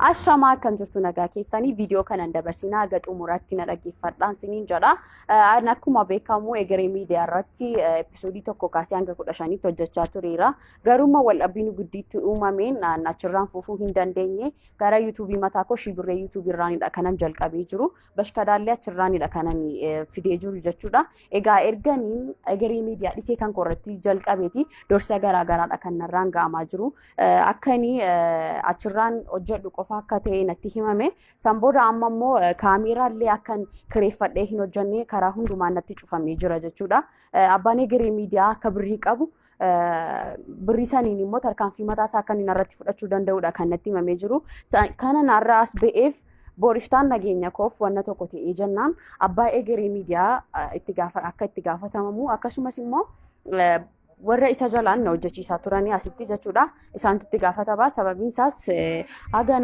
Ashamaa kan jirtu nagaa keessanii viidiyoo kana dabarsinaa haga xumuraatti na dhaggeeffadhaan siniin jedha. Akkuma beekamu egeree miidiyaa irratti episoodii tokko kaasee hanga 15tti hojjechaa tureera. Garuu waldhabbiin guddiitti uumameen achirraan fufuu hin dandeenye gara yuutuubii mataa koo shibirree yuutuubii irraanidha kanan jalqabee jiru. Bashkadaallee achirraanidha kanan fidee jiru jechuudha. Egaa erganiin egeree miidiyaa dhisee kan korratti jalqabeeti dorsa garaagaraadha kan narraan ga'amaa jiru. Akkanii achirraan hojjedhu qofa akka ta'e natti himame san booda amma immoo kaameeraallee akkan kireeffadhee hin hojjenne karaa hundumaan natti cufamee jira jechuudha. Abbaan egeree miidiyaa akka birrii qabu birrii saniin immoo tarkaanfii mataa isaa akka inni irratti fudhachuu danda'udha kan natti himamee jiru. Kana narraa as ba'eef booriftaan nageenya koof wanna tokko ta'ee jennaan abbaa egeree miidiyaa akka itti gaafatamu akkasumas immoo warra isa jalaan hojjechiisaa turanii asitti jechuudha. Isaanitti gaafatama sababiin isaas haga